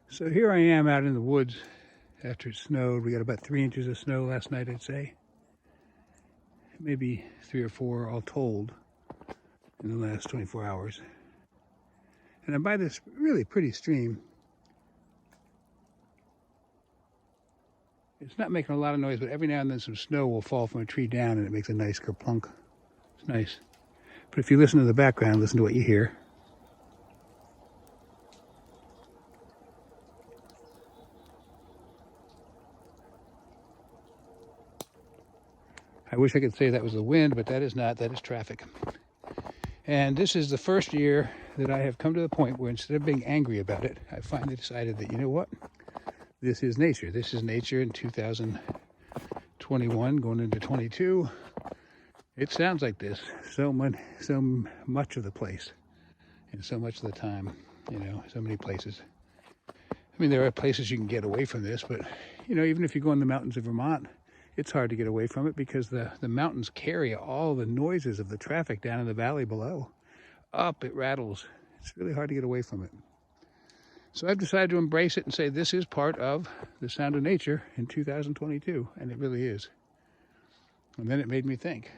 So here I am out in the woods after it snowed. We got about 3 inches of snow last night, I'd say. Maybe 3 or 4 all told in the last 24 hours. And I'm by this really pretty stream. It's not making a lot of noise, but every now and then some snow will fall from a tree down and it makes a nice kerplunk. It's nice. But if you listen to the background, listen to what you hear. I wish I could say that was the wind, but that is not. That is traffic. And this is the first year that I have come to the point where instead of being angry about it, I finally decided that, you know what? This is nature. This is nature in 2021, going into 22. It sounds like this so much of the place and so much of the time, you know, so many places. I mean, there are places you can get away from this, but, you know, even if you go in the mountains of Vermont, it's hard to get away from it because the mountains carry all the noises of the traffic down in the valley below. Up, it rattles. It's really hard to get away from it. So I've decided to embrace it and say this is part of the sound of nature in 2022, and it really is. And then it made me think,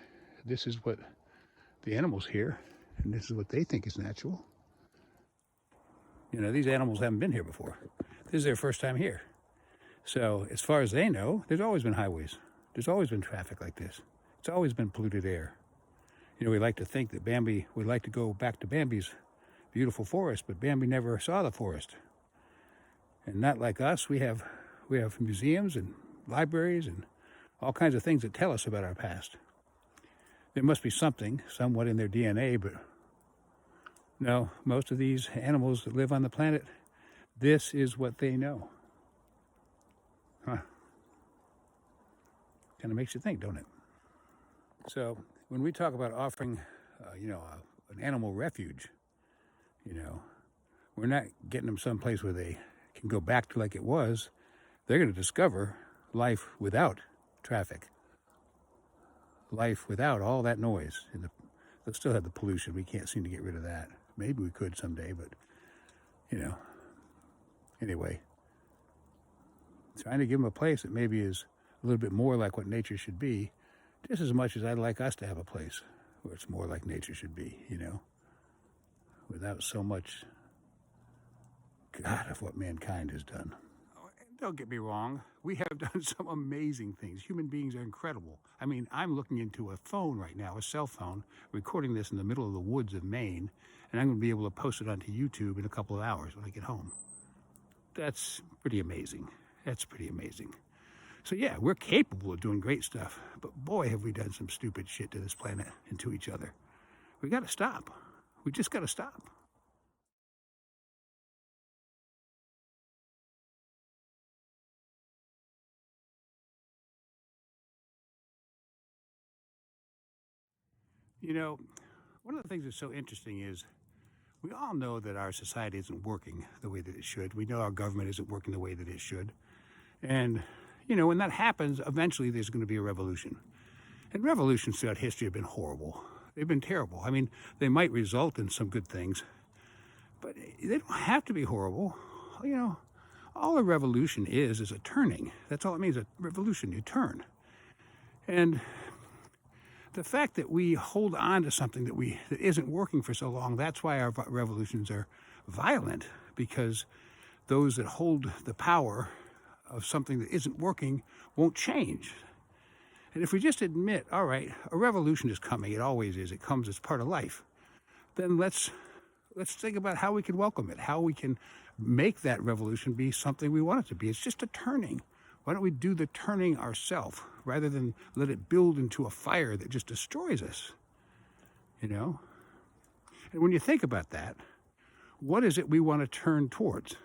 this is what the animals hear, and this is what they think is natural. You know, these animals haven't been here before. This is their first time here. So as far as they know, there's always been highways. There's always been traffic like this. It's always been polluted air. You know, we like to think that Bambi, we like to go back to Bambi's beautiful forest, but Bambi never saw the forest. And not like us, we have museums and libraries and all kinds of things that tell us about our past. There must be something, somewhat in their DNA, but no, most of these animals that live on the planet, this is what they know. Huh. Kind of makes you think, don't it? So when we talk about offering, an animal refuge, you know, we're not getting them someplace where they can go back to like it was. They're going to discover life without traffic, life without all that noise. And they'll still have the pollution. We can't seem to get rid of that. Maybe we could someday, but, you know, anyway. Trying to give them a place that maybe is a little bit more like what nature should be, just as much as I'd like us to have a place where it's more like nature should be, you know, without so much, God, of what mankind has done. Don't get me wrong, we have done some amazing things. Human beings are incredible. I mean, I'm looking into a phone right now, a cell phone, recording this in the middle of the woods of Maine, and I'm going to be able to post it onto YouTube in a couple of hours when I get home. That's pretty amazing. That's pretty amazing. So yeah, we're capable of doing great stuff, but boy, have we done some stupid shit to this planet and to each other. We got to stop. We just got to stop. You know, one of the things that's so interesting is we all know that our society isn't working the way that it should. We know our government isn't working the way that it should. And, you know, when that happens, eventually there's going to be a revolution. And revolutions throughout history have been horrible. They've been terrible. I mean, they might result in some good things, but they don't have to be horrible. You know, all a revolution is a turning. That's all it means, a revolution, you turn. And the fact that we hold on to something that isn't working for so long, that's why our revolutions are violent, because those that hold the power of something that isn't working won't change. And if we just admit, all right, a revolution is coming, it always is, it comes as part of life, then let's think about how we can welcome it, how we can make that revolution be something we want it to be. It's just a turning. Why don't we do the turning ourselves rather than let it build into a fire that just destroys us? You know? And when you think about that, what is it we want to turn towards?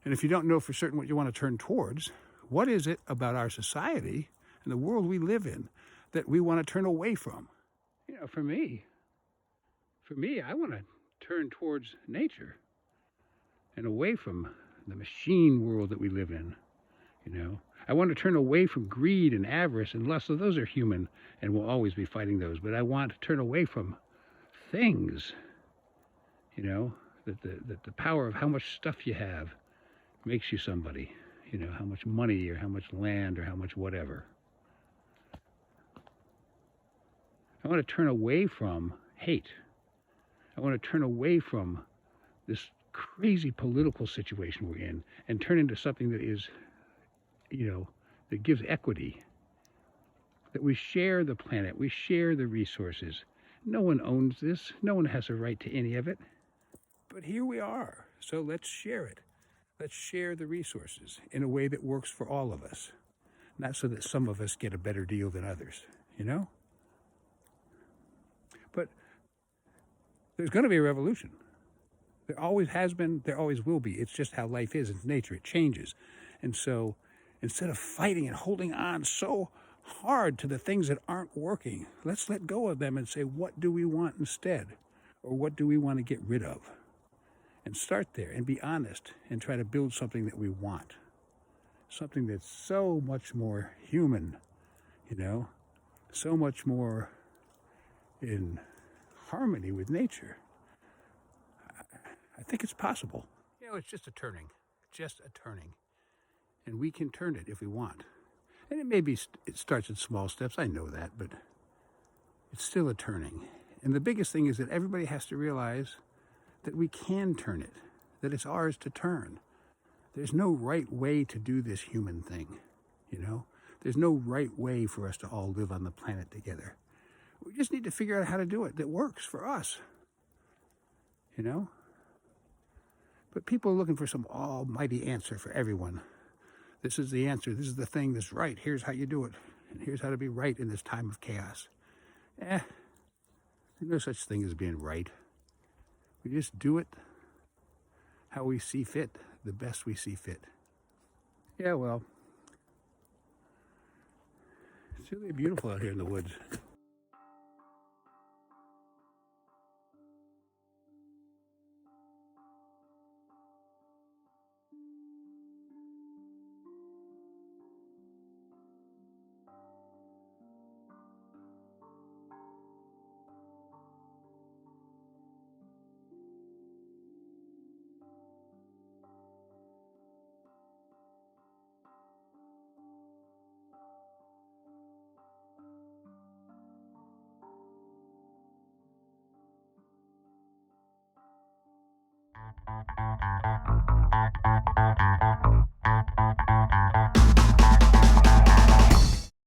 And if you don't know for certain what you want to turn towards, what is it about our society and the world we live in that we want to turn away from? You know, for me, I want to turn towards nature and away from the machine world that we live in. you know. I want to turn away from greed and avarice and lust. So those are human and we'll always be fighting those. But I want to turn away from things, you know, that the power of how much stuff you have makes you somebody, you know, how much money or how much land or how much whatever. I want to turn away from hate. I want to turn away from this crazy political situation we're in and turn into something that is, you know, that gives equity, that we share the planet, we share the resources. No one owns this. No one has a right to any of it. But here we are. So let's share it. Let's share the resources in a way that works for all of us. Not so that some of us get a better deal than others, you know? But there's going to be a revolution. There always has been, there always will be. It's just how life is. It's nature. It changes. And so instead of fighting and holding on so hard to the things that aren't working, let's let go of them and say, what do we want instead? Or what do we want to get rid of? And start there and be honest and try to build something that we want. Something that's so much more human, you know, so much more in harmony with nature. I think it's possible. You know, it's just a turning, and we can turn it if we want. And it starts in small steps, I know that, but it's still a turning. And the biggest thing is that everybody has to realize that we can turn it, that it's ours to turn. There's no right way to do this human thing, you know? There's no right way for us to all live on the planet together. We just need to figure out how to do it that works for us, you know? But people are looking for some almighty answer for everyone. This is the answer. This is the thing that's right. Here's how you do it. And here's how to be right in this time of chaos. There's no such thing as being right. We just do it how we see fit, the best we see fit. Yeah, well, it's really beautiful out here in the woods.